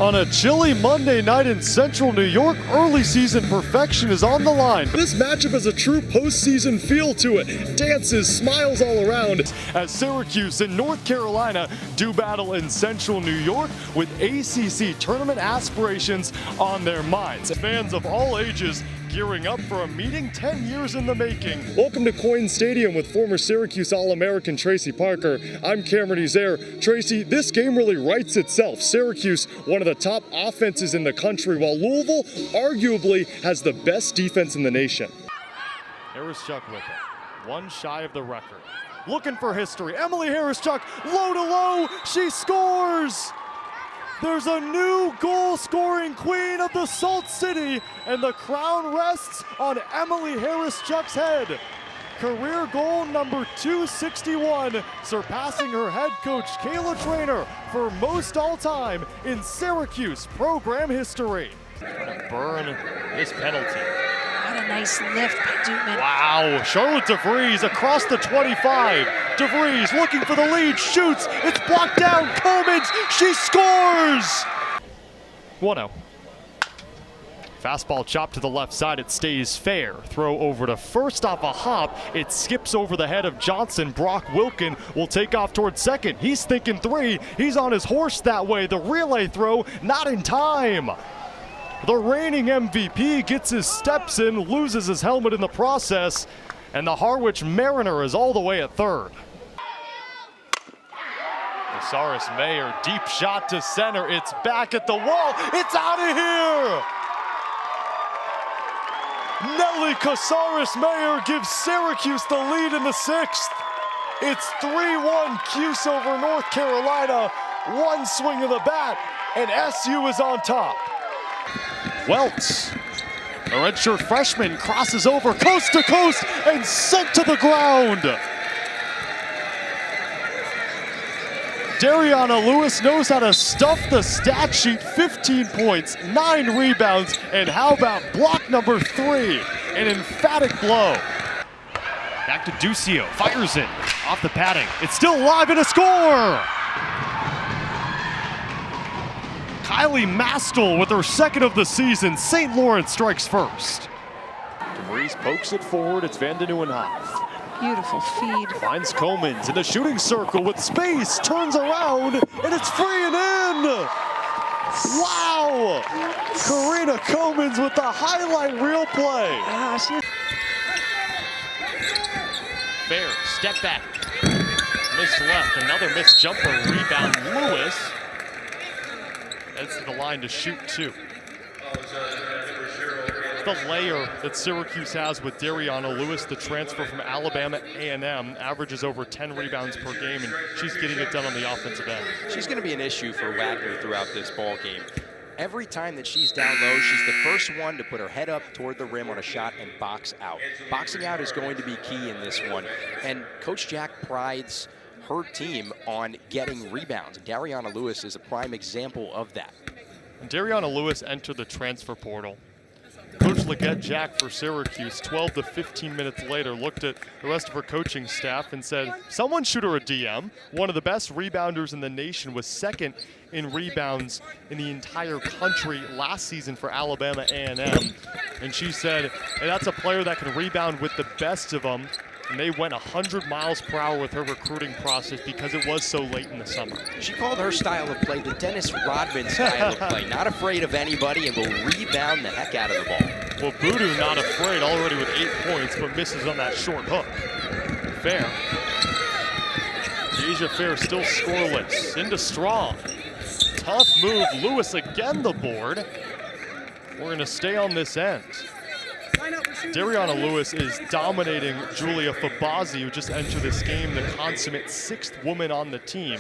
On a chilly Monday night in central New York, early season perfection is on the line. This matchup has a true postseason feel to it. Dances, smiles all around. As Syracuse and North Carolina do battle in central New York with ACC tournament aspirations on their minds. Fans of all ages gearing up for a meeting 10 years in the making. Welcome to Coyne Stadium with former Syracuse All-American Tracy Parker. I'm Cameron Ezeir. Tracy, this game really writes itself. Syracuse, one of the top offenses in the country, while Louisville arguably has the best defense in the nation. Harris-Chuck with it, one shy of the record. Looking for history, Emily Harris-Chuck, low to low, she scores! There's a new goal-scoring queen of the Salt City, and the crown rests on Emily Harris-Chuck's head. Career goal number 261, surpassing her head coach Kayla Trainer for most all-time in Syracuse program history. Burn this penalty. What a nice lift by Dukeman. Wow, Charlotte DeVries across the 25. DeVries looking for the lead, shoots, it's blocked down, Comins, she scores! 1-0. Fastball chopped to the left side, it stays fair. Throw over to first off a hop, it skips over the head of Johnson. Brock Wilkin will take off towards second. He's thinking three, he's on his horse that way. The relay throw, not in time. The reigning MVP gets his steps in, loses his helmet in the process, and the Harwich Mariner is all the way at third. Casares Mayer, deep shot to center, it's back at the wall, it's out of here! Nelly Casares Mayer gives Syracuse the lead in the sixth. It's 3-1 Cuse over North Carolina, one swing of the bat, and SU is on top. Welts, a redshirt freshman, crosses over coast to coast and sent to the ground. Dariana Lewis knows how to stuff the stat sheet. 15 points, 9 rebounds, and how about block number 3? An emphatic blow. Back to Duccio, fires it off the padding. It's still alive and a score! Kylie Mastel with her second of the season. St. Lawrence strikes first. DeVries pokes it forward. It's Van de Nieuwenhof. Beautiful feed. Finds Comins in the shooting circle with space. Turns around, and it's free and in. Wow! Karina Comins with the highlight reel play. Fair, step back. Miss left, another missed jumper. Rebound, Lewis. Heads to the line to shoot two. The layer that Syracuse has with Dariana Lewis, the transfer from Alabama A&M, averages over 10 rebounds per game, and she's getting it done on the offensive end. She's going to be an issue for Wagner throughout this ball game. Every time that she's down low, she's the first one to put her head up toward the rim on a shot and box out. Boxing out is going to be key in this one, and Coach Jack prides her team on getting rebounds. Dariana Lewis is a prime example of that. Dariana Lewis entered the transfer portal. Coach Leggett Jack for Syracuse, 12 to 15 minutes later, looked at the rest of her coaching staff and said, someone shoot her a DM. One of the best rebounders in the nation, was second in rebounds in the entire country last season for Alabama A&M. And she said, hey, that's a player that can rebound with the best of them. And they went 100 miles per hour with her recruiting process because it was so late in the summer. She called her style of play the Dennis Rodman style of play. Not afraid of anybody and will rebound the heck out of the ball. Well, Boodoo not afraid, already with 8 points, but misses on that short hook. Fair. Deja Fair still scoreless. Into Strong. Tough move. Lewis again the board. We're going to stay on this end. Dariana Lewis is dominating Julia Fabazi, who just entered this game, the consummate 6th woman on the team.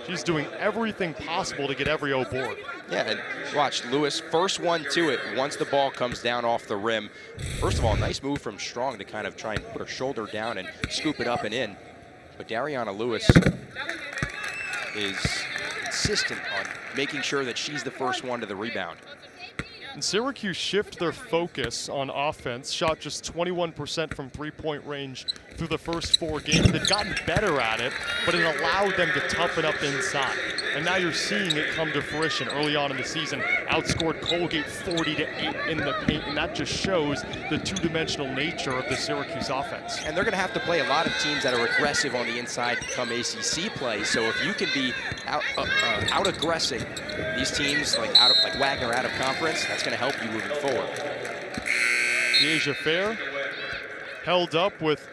She's doing everything possible to get every O board. Yeah, and watch, Lewis, first one to it once the ball comes down off the rim. First of all, nice move from Strong to kind of try and put her shoulder down and scoop it up and in. But Dariana Lewis is insistent on making sure that she's the first one to the rebound. And Syracuse shift their focus on offense, shot just 21% from three-point range through the first 4 games. They've gotten better at it, but it allowed them to toughen up inside. And now you're seeing it come to fruition early on in the season. Outscored Colgate 40-8 in the paint, and that just shows the two-dimensional nature of the Syracuse offense. And they're going to have to play a lot of teams that are aggressive on the inside come ACC play. So if you can be out-aggressing these teams like Wagner out of conference, that's going to help you moving forward. Deja Fair held up with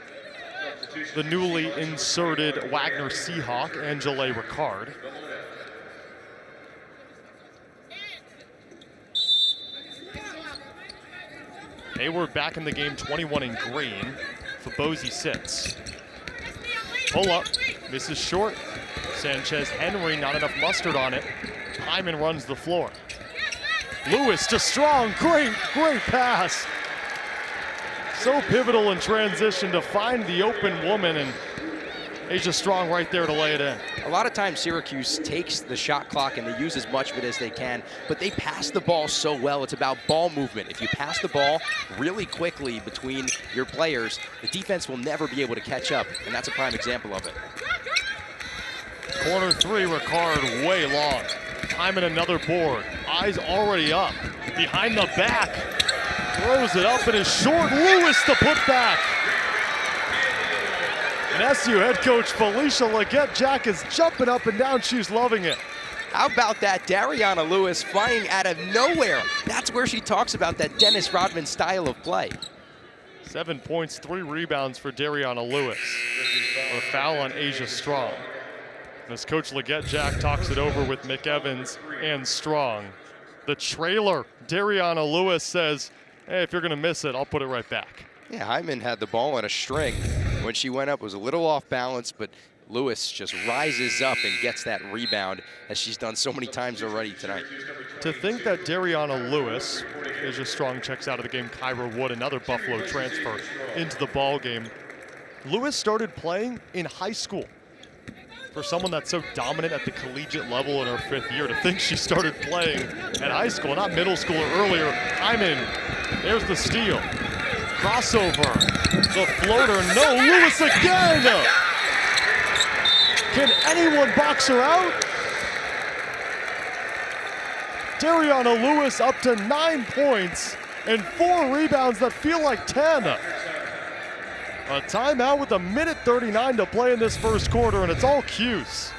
the newly inserted Wagner Seahawk, Angela Ricard. Hayward back in the game, 21 in green. Fabozzi sits. Pull up, misses short. Sanchez Henry, not enough mustard on it. Hyman runs the floor. Lewis to Strong, great pass. So pivotal in transition to find the open woman, and Asia Strong right there to lay it in. A lot of times Syracuse takes the shot clock and they use as much of it as they can, but they pass the ball so well. It's about ball movement. If you pass the ball really quickly between your players, the defense will never be able to catch up, and that's a prime example of it. Corner three, Ricard way long. Hyman another board. Eyes already up. Behind the back. Throws it up and is short. Lewis to put back. And SU head coach Felicia Leggett-Jack is jumping up and down. She's loving it. How about that? Dariana Lewis flying out of nowhere. That's where she talks about that Dennis Rodman style of play. 7 points, 3 rebounds for Dariana Lewis. A foul on Asia Strong. As Coach Leggett-Jack talks it over with McEvans and Strong. The trailer, Dariana Lewis says, hey, if you're gonna miss it, I'll put it right back. Yeah, Hyman had the ball on a string. When she went up, it was a little off balance, but Lewis just rises up and gets that rebound, as she's done so many times already tonight. To think that Dariana Lewis, Asia Strong checks out of the game, Kyra Wood, another Buffalo transfer into the ball game. Lewis started playing in high school. For someone that's so dominant at the collegiate level in her 5th year, to think she started playing at high school, not middle school or earlier. Hyman, there's the steal. Crossover, the floater, no, Lewis again! Can anyone box her out? Dariana Lewis up to 9 points and 4 rebounds that feel like 10. A timeout with 1:39 to play in this first quarter, and it's all Cuse.